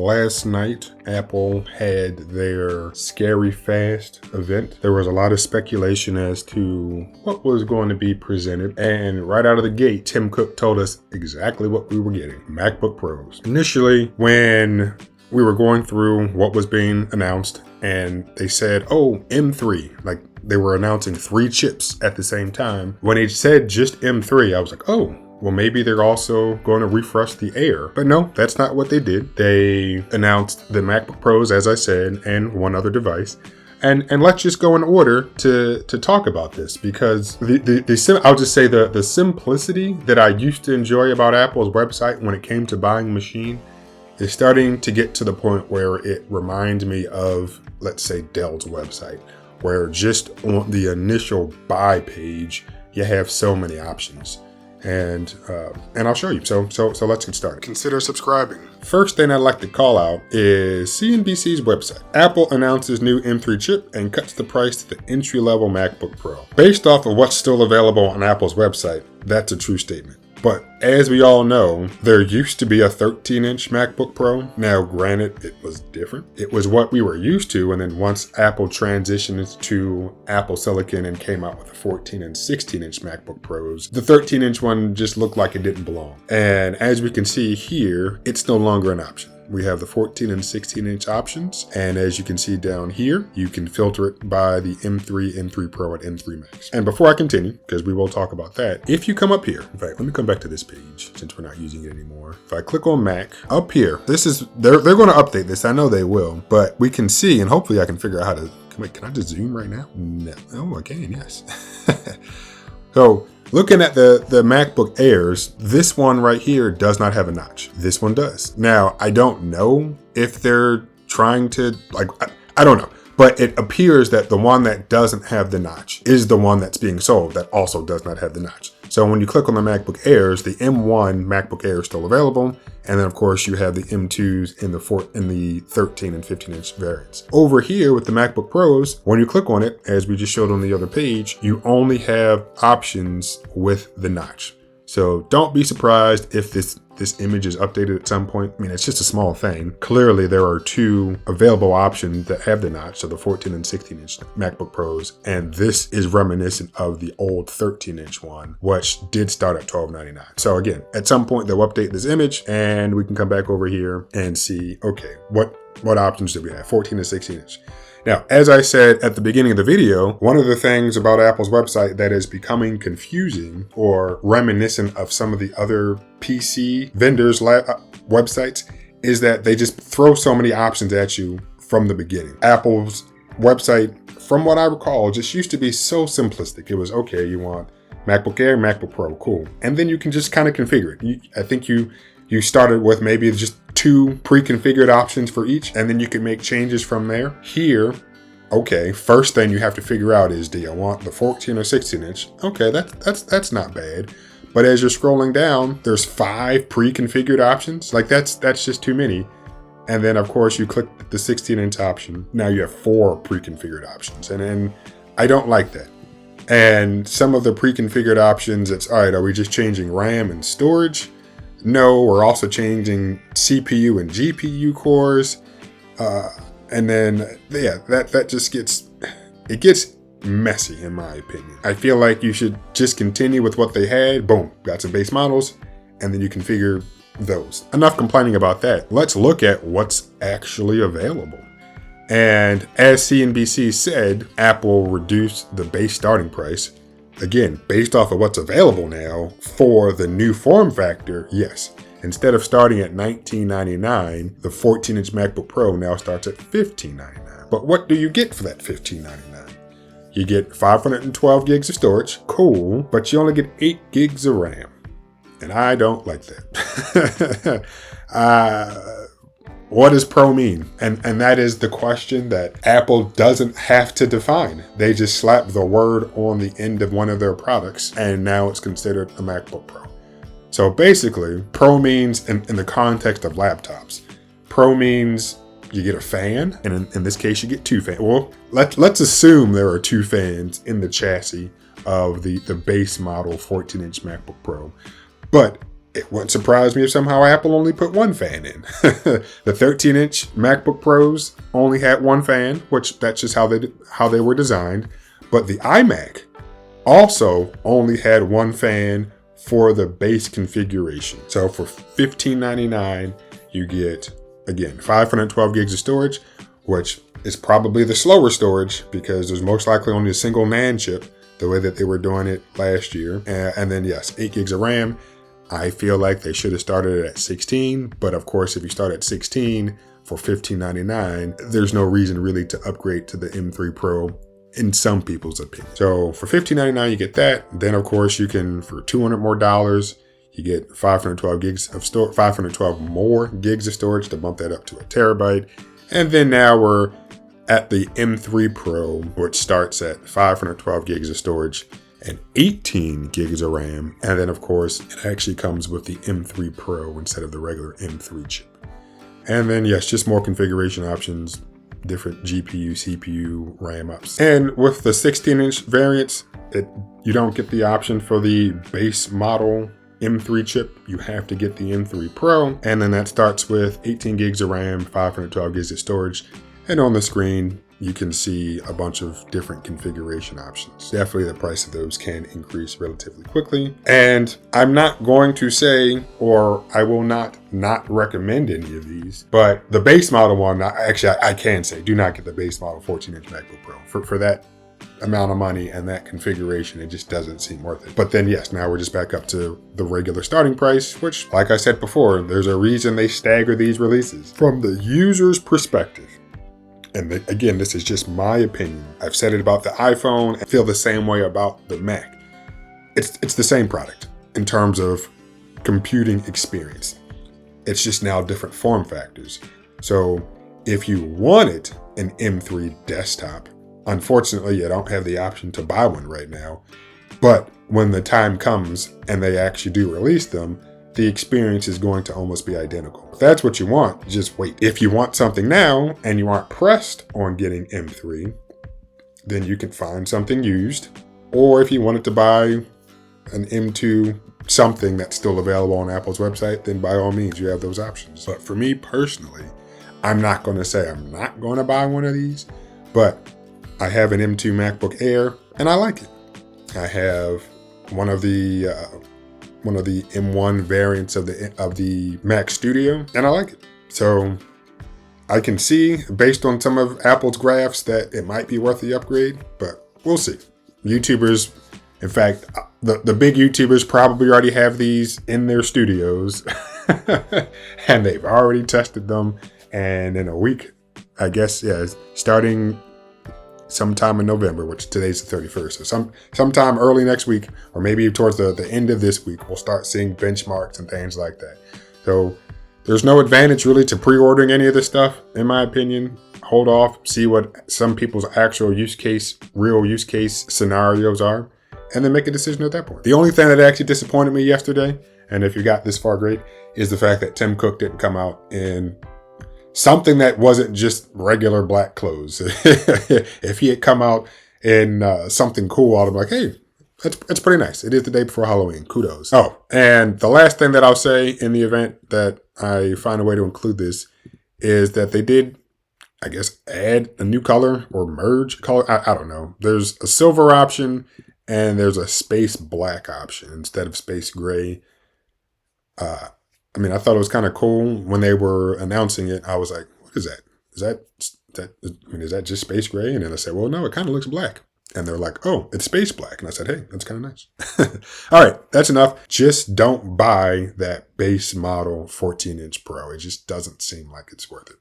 Last night, Apple had their Scary Fast event. There was a lot of speculation as to what was going to be presented. And right out of the gate, Tim Cook told us exactly what we were getting: MacBook Pros. Initially, when we were going through what was being announced, and they said, oh, M3, like they were announcing 3 chips at the same time. When they said just M3, I was like, oh, well, maybe they're also going to refresh the Air. But no, that's not what they did. They announced the MacBook Pros, as I said, and one other device. And let's just go in order to talk about this, because I'll just say the simplicity that I used to enjoy about Apple's website when it came to buying a machine is starting to get to the point where it reminds me of, let's say, Dell's website, where just on the initial buy page, you have so many options. And I'll show you. So let's get started. Consider subscribing. First thing I'd like to call out is CNBC's website. Apple announces new M3 chip and cuts the price to the entry-level MacBook Pro. Based off of what's still available on Apple's website, that's a true statement. But as we all know, there used to be a 13-inch MacBook Pro. Now, granted, it was different. It was what we were used to, and then once Apple transitioned to Apple Silicon and came out with the 14 and 16-inch MacBook Pros, the 13-inch one just looked like it didn't belong. And as we can see here, it's no longer an option. We have the 14 and 16-inch options, and as you can see down here, you can filter it by the M3, M3 Pro, and M3 Max. And before I continue, because we will talk about that, if you come up here, in fact, let me come back to this page since we're not using it anymore. If I click on Mac, up here, this is, they're going to update this. I know they will, but we can see, and hopefully I can figure out how to, wait, can I just zoom right now? No, oh, I can, yes. So, looking at the MacBook Airs, this one right here does not have a notch. This one does. Now, I don't know if they're trying to, I don't know. But it appears that the one that doesn't have the notch is the one that's being sold that also does not have the notch. So when you click on the MacBook Airs, the M1 MacBook Air is still available. And then of course you have the M2s in the 13 and 15 inch variants. Over here with the MacBook Pros, when you click on it, as we just showed on the other page, you only have options with the notch. So don't be surprised if this image is updated at some point. I mean, it's just a small thing. Clearly, there are 2 available options that have the notch, so the 14 and 16-inch MacBook Pros, and this is reminiscent of the old 13-inch one, which did start at $12.99. So again, at some point, they'll update this image, and we can come back over here and see, okay, what options do we have? 14 and 16-inch. Now, as I said at the beginning of the video, one of the things about Apple's website that is becoming confusing or reminiscent of some of the other PC vendors' websites is that they just throw so many options at you from the beginning. Apple's website, from what I recall, just used to be so simplistic. It was, okay, you want MacBook Air, MacBook Pro, cool. And then you can just kind of configure it. I think you started with maybe just 2 pre-configured options for each, and then you can make changes from there. Here, okay, first thing you have to figure out is, do you want the 14 or 16 inch? Okay, that's not bad. But as you're scrolling down, there's 5 pre-configured options. Like that's just too many. And then of course you click the 16 inch option. Now you have 4 pre-configured options. And then I don't like that. And some of the pre-configured options, it's, all right, are we just changing RAM and storage? No, we're also changing CPU and GPU cores. And then, yeah, that just gets messy in my opinion. I feel like you should just continue with what they had. Boom, got some base models, and then you configure those. Enough complaining about that. Let's look at what's actually available. And as CNBC said, Apple reduced the base starting price. Again, based off of what's available now for the new form factor, yes. Instead of starting at $19.99, the 14-inch MacBook Pro now starts at $15.99. But what do you get for that $15.99? You get 512 gigs of storage, cool, but you only get 8 gigs of RAM. And I don't like that. What does Pro mean? And that is the question that Apple doesn't have to define. They just slap the word on the end of one of their products, and now it's considered a MacBook Pro. So basically, Pro means, in the context of laptops, Pro means you get a fan, and in this case, you get 2 fans. Well, let's assume there are 2 fans in the chassis of the base model 14-inch MacBook Pro. But it wouldn't surprise me if somehow Apple only put one fan in. The 13-inch MacBook Pros only had one fan, which that's just how they were designed. But the iMac also only had one fan for the base configuration. So for $15.99, you get, again, 512 gigs of storage, which is probably the slower storage because there's most likely only a single NAND chip, the way that they were doing it last year. And then, yes, 8 gigs of RAM. I feel like they should have started it at 16, but of course, if you start at 16 for $15.99, there's no reason really to upgrade to the M3 Pro in some people's opinion. So for $15.99, you get that. Then of course you can, for $200 more, you get 512 gigs of 512 more gigs of storage to bump that up to a terabyte. And then now we're at the M3 Pro, which starts at 512 gigs of storage and 18 gigs of RAM. And then of course, it actually comes with the M3 Pro instead of the regular M3 chip. And then yes, just more configuration options, different GPU, CPU, RAM ups. And with the 16-inch variants, you don't get the option for the base model M3 chip. You have to get the M3 Pro. And then that starts with 18 gigs of RAM, 512 gigs of storage. And on the screen, you can see a bunch of different configuration options. Definitely the price of those can increase relatively quickly. And I'm not going to say, or I will not recommend any of these, but the base model one, actually I can say, do not get the base model 14-inch MacBook Pro. For that amount of money and that configuration, it just doesn't seem worth it. But then yes, now we're just back up to the regular starting price, which, like I said before, there's a reason they stagger these releases. From the user's perspective, and again, this is just my opinion. I've said it about the iPhone. I feel the same way about the Mac. It's the same product in terms of computing experience. It's just now different form factors. So if you wanted an M3 desktop, unfortunately, you don't have the option to buy one right now. But when the time comes and they actually do release them, the experience is going to almost be identical. If that's what you want, just wait. If you want something now and you aren't pressed on getting M3, then you can find something used. Or if you wanted to buy an M2 something that's still available on Apple's website, then by all means, you have those options. But for me personally, I'm not going to say I'm not going to buy one of these, but I have an M2 MacBook Air and I like it. I have one of the M1 variants of the Mac Studio, and I like it. So I can see, based on some of Apple's graphs, that it might be worth the upgrade, but we'll see. YouTubers, in fact, the big YouTubers probably already have these in their studios, and they've already tested them. And in a week, I guess, yeah, starting sometime in November, which today's the 31st. So sometime early next week, or maybe towards the end of this week, we'll start seeing benchmarks and things like that. So there's no advantage really to pre-ordering any of this stuff, in my opinion. Hold off, see what some people's actual real use case scenarios are, and then make a decision at that point. The only thing that actually disappointed me yesterday, and if you got this far, great, is the fact that Tim Cook didn't come out in something that wasn't just regular black clothes. If he had come out in something cool, I'd be like, hey, that's pretty nice. It is the day before Halloween. Kudos. Oh, and the last thing that I'll say in the event that I find a way to include this is that they did, I guess, add a new color or merge color. I don't know. There's a silver option and there's a space black option instead of space gray. I mean, I thought it was kind of cool when they were announcing it. I was like, what is that? Is that just space gray? And then I said, well, no, it kind of looks black. And they're like, oh, it's space black. And I said, hey, that's kind of nice. All right, that's enough. Just don't buy that base model 14-inch Pro. It just doesn't seem like it's worth it.